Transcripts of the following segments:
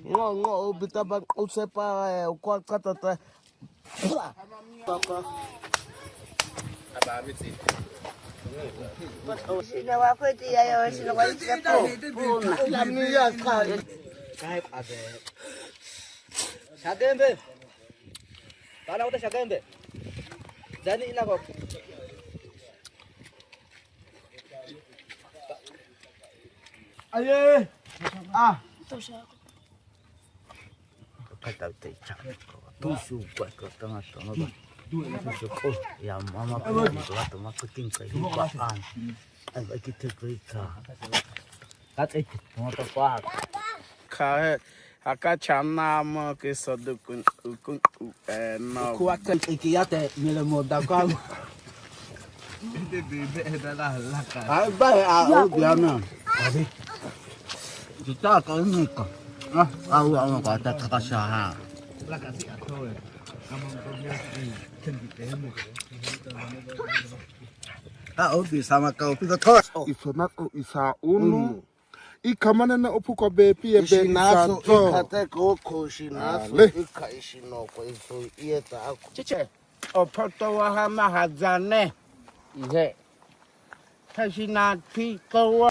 Ngo bitaba usepa kwa katata. Sina wakweti yayo sina walisepo. La mia ka. Kahit abe. Sagembe. Bana uta sagembe. Jani ila ko. Aye. Ah. Kata uta chak. Tusu buat ko tengah tengah. Tusu ko ya mama ko buat tengah kuting kai baan. Ai ba kita perika. Kat ai mo to pa. Ka akachana mo ke sadukun no. Kuakan ikiyate mila mo da ko. Ai ba a o biana. Abi. Kita ka ni ka. Au au ka ta ka sa. Obi sama ka opi ka tos. Isonat o isa unu. Ikamana na upu kwa bepi e be isa Shinazo to. ikate koko shinazo Ale. ikaishinoko iso ieta ako. Chiche. Opoto wa hama hazane. Ihe. Kashina piko wa.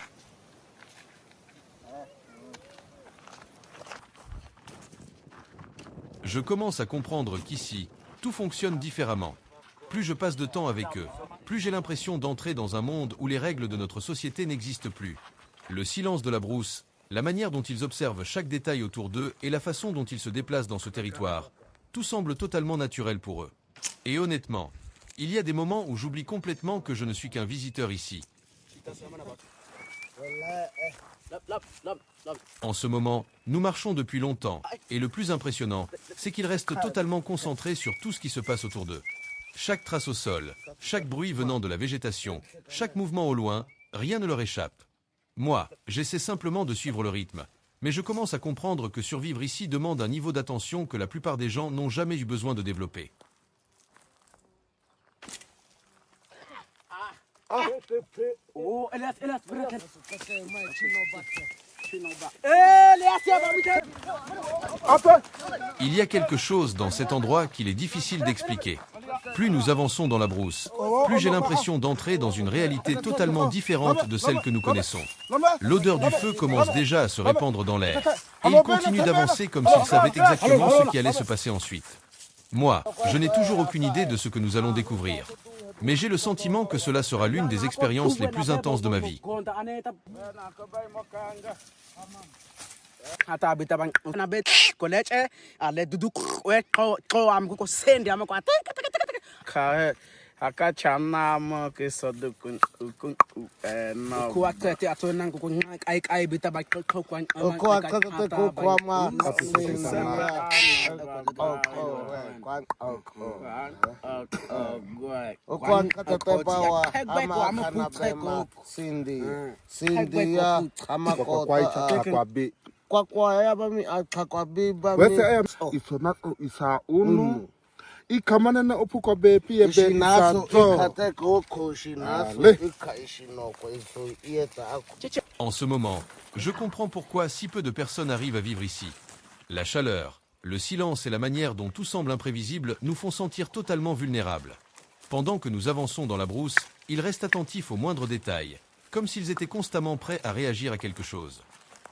Je commence à comprendre qu'ici, tout fonctionne différemment. Plus je passe de temps avec eux, plus j'ai l'impression d'entrer dans un monde où les règles de notre société n'existent plus. Le silence de la brousse, la manière dont ils observent chaque détail autour d'eux et la façon dont ils se déplacent dans ce territoire, tout semble totalement naturel pour eux. Et honnêtement, il y a des moments où j'oublie complètement que je ne suis qu'un visiteur ici. En ce moment, nous marchons depuis longtemps, et le plus impressionnant, c'est qu'ils restent totalement concentrés sur tout ce qui se passe autour d'eux. Chaque trace au sol, chaque bruit venant de la végétation, chaque mouvement au loin, rien ne leur échappe. Moi, j'essaie simplement de suivre le rythme, mais je commence à comprendre que survivre ici demande un niveau d'attention que la plupart des gens n'ont jamais eu besoin de développer. Il y a quelque chose dans cet endroit qu'il est difficile d'expliquer. Plus nous avançons dans la brousse, plus j'ai l'impression d'entrer dans une réalité totalement différente de celle que nous connaissons. L'odeur du feu commence déjà à se répandre dans l'air, et ils continuent d'avancer comme s'ils savaient exactement ce qui allait se passer ensuite. Moi, je n'ai toujours aucune idée de ce que nous allons découvrir. Mais j'ai le sentiment que cela sera l'une des expériences les plus intenses de ma vie. Ka akachana mo ke sadukun no. Kuakan ato nang ko ai bita ba ko kwan. Oko akate ko kwa ma. Oko akate bawa ama kanabema Cindy. Cindy ya amakota. Kwa ya bami akakwa biba mi. Wese isonat o isa unu. Ikamana na upu kwa bepi e be isa Shinazo to. ikate koko shinazo Ale. ikaishinoko iso ieta ako. En ce moment, je comprends pourquoi si peu de personnes arrivent à vivre ici. La chaleur, le silence et la manière dont tout semble imprévisible nous font sentir totalement vulnérables. Pendant que nous avançons dans la brousse, ils restent attentifs aux moindres détails, comme s'ils étaient constamment prêts à réagir à quelque chose.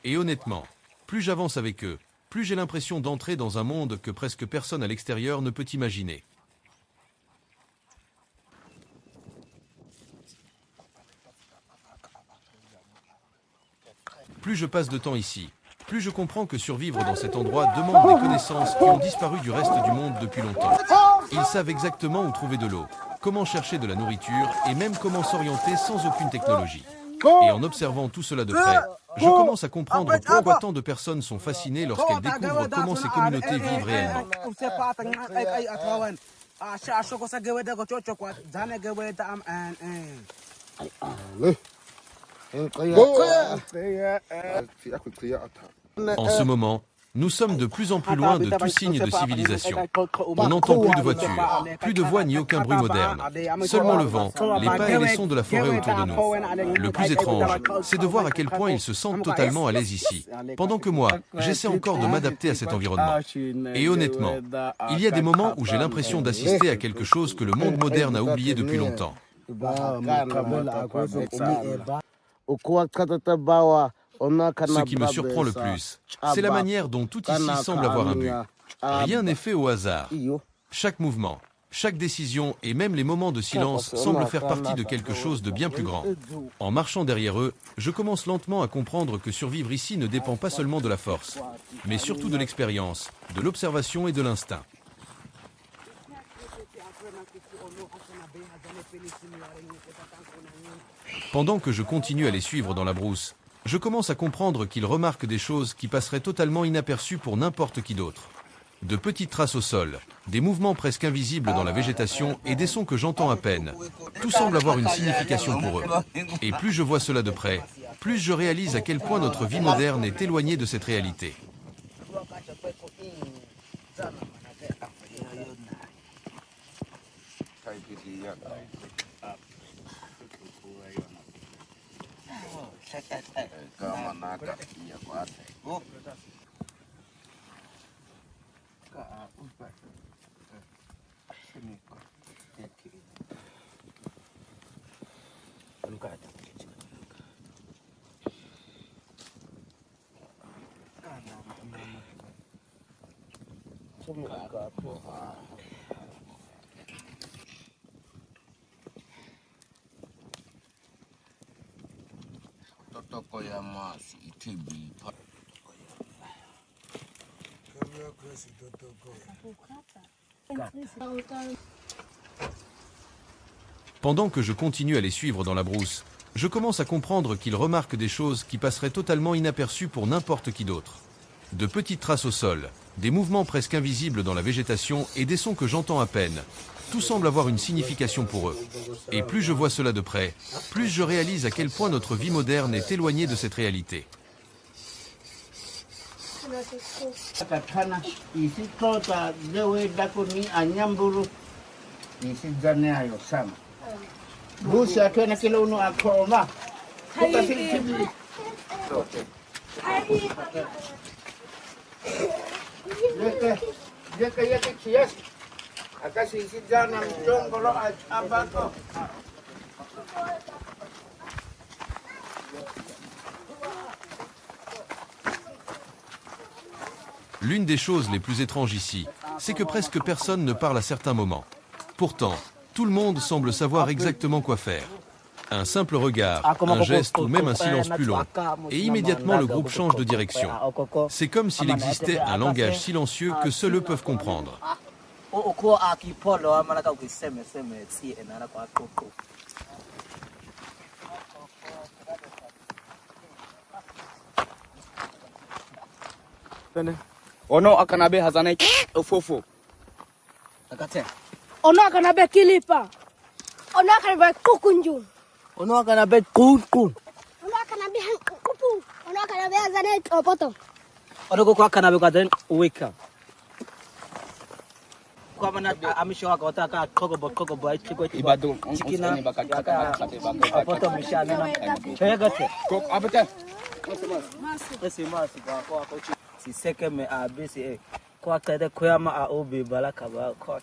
Et honnêtement, plus j'avance avec eux, plus j'ai l'impression d'entrer dans un monde que presque personne à l'extérieur ne peut imaginer. Plus je passe de temps ici, plus je comprends que survivre dans cet endroit demande des connaissances qui ont disparu du reste du monde depuis longtemps. Ils savent exactement où trouver de l'eau, comment chercher de la nourriture et même comment s'orienter sans aucune technologie. Et en observant tout cela de près, je commence à comprendre pourquoi tant de personnes sont fascinées lorsqu'elles découvrent comment ces communautés vivent réellement. En ce moment, Nous sommes de plus en plus loin de tout signe de civilisation. On n'entend plus de voitures, plus de voix ni aucun bruit moderne. Seulement le vent, les pas et les sons de la forêt autour de nous. Le plus étrange, c'est de voir à quel point ils se sentent totalement à l'aise ici, pendant que moi, j'essaie encore de m'adapter à cet environnement. Et honnêtement, il y a des moments où j'ai l'impression d'assister à quelque chose que le monde moderne a oublié depuis longtemps. Ce qui me surprend le plus, c'est la manière dont tout ici semble avoir un but. Rien n'est fait au hasard. Chaque mouvement, chaque décision et même les moments de silence semblent faire partie de quelque chose de bien plus grand. En marchant derrière eux, je commence lentement à comprendre que survivre ici ne dépend pas seulement de la force, mais surtout de l'expérience, de l'observation et de l'instinct. Pendant que je continue à les suivre dans la brousse, je commence à comprendre qu'ils remarquent des choses qui passeraient totalement inaperçues pour n'importe qui d'autre. De petites traces au sol, des mouvements presque invisibles dans la végétation et des sons que j'entends à peine. Tout semble avoir une signification pour eux. Et plus je vois cela de près, plus je réalise à quel point notre vie moderne est éloignée de cette réalité. Pendant que je continue à les suivre dans la brousse, je commence à comprendre qu'ils remarquent des choses qui passeraient totalement inaperçues pour n'importe qui d'autre. De petites traces au sol, des mouvements presque invisibles dans la végétation et des sons que j'entends à peine. Tout semble avoir une signification pour eux. Et plus je vois cela de près, plus je réalise à quel point notre vie moderne est éloignée de cette réalité. L'une des choses les plus étranges ici, c'est que presque personne ne parle à certains moments. Pourtant, tout le monde semble savoir exactement quoi faire. Un simple regard, un geste ou même un silence plus long. Et immédiatement le groupe change de direction. C'est comme s'il existait un langage silencieux que seuls eux peuvent comprendre. Ono akanabe hazane ofofo. Ono akanabe kilipa. Ono akanabe kukunju. Ono akanabe kun. Ono akanabe kupu. Ono akanabe hazane opoto. Ono ko akanabe kaden uweka. Kwa mana amisho akota ka kogo boy chiko ibadu chikina opoto mishana. Chegate. Ko abete. Mas kwa siseke me abisi kwa kade koyama a obi balaka ba kwa.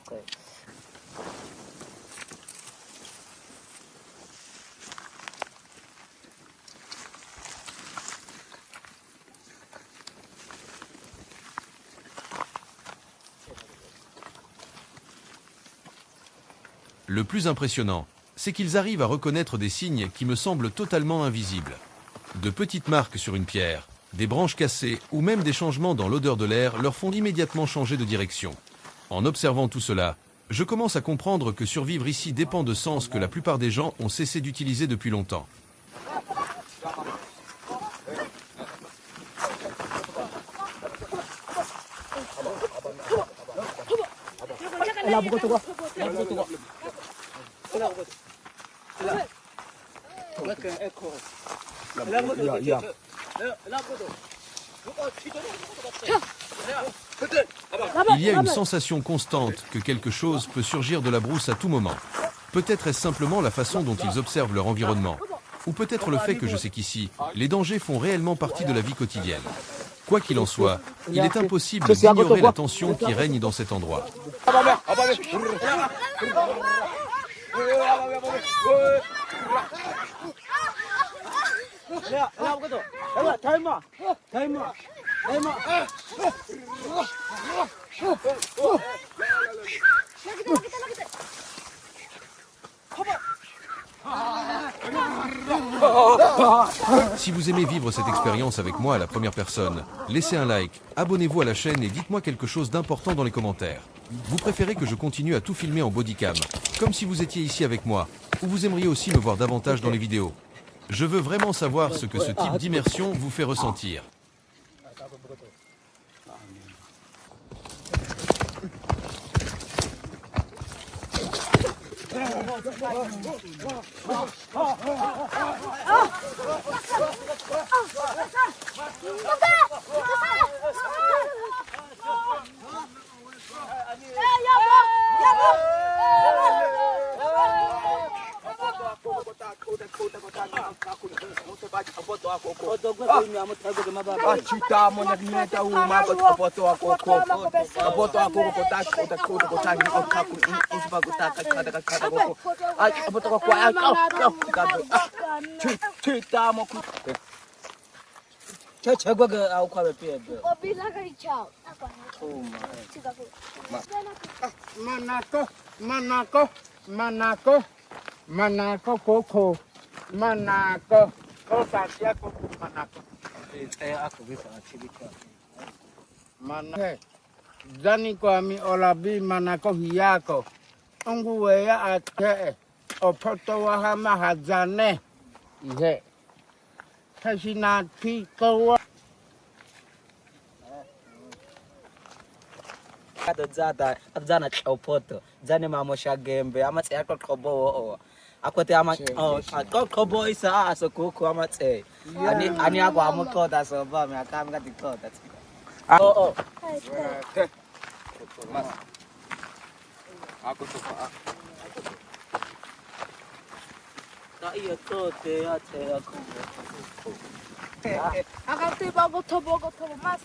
Le plus impressionnant, c'est qu'ils arrivent à reconnaître des signes qui me semblent totalement invisibles. De petites marques sur une pierre, des branches cassées ou même des changements dans l'odeur de l'air leur font immédiatement changer de direction. En observant tout cela, je commence à comprendre que survivre ici dépend de sens que la plupart des gens ont cessé d'utiliser depuis longtemps. Yeah. Il y a une sensation constante que quelque chose peut surgir de la brousse à tout moment. Peut-être est-ce simplement la façon dont ils observent leur environnement. Ou peut-être le fait que je sais qu'ici, les dangers font réellement partie de la vie quotidienne. Quoi qu'il en soit, il est impossible d'ignorer la tension qui règne dans cet endroit. Si vous aimez vivre cette expérience avec moi à la première personne, laissez un like, abonnez-vous à la chaîne et dites-moi quelque chose d'important dans les commentaires. Vous préférez que je continue à tout filmer en bodycam, comme si vous étiez ici avec moi, ou vous aimeriez aussi me voir davantage dans les vidéos? Je veux vraiment savoir ce que ce type d'immersion vous fait ressentir. Manako koko, manako, kosasia koko manako. Manake, zani kwa mi olabi manako hiyako. Onguwe ya ate, opoto wahama hazane. Ihe, kashina tiko. Zana chopoto, zani mamosha gembe, amatse yako kobo. Akote ama kobo isa aso kuku amatse. Ani agwa amukoda so ba me akamga dikoda. Oh. Ako to pa. Ta iyo to te ate ako. Akati bago to mas.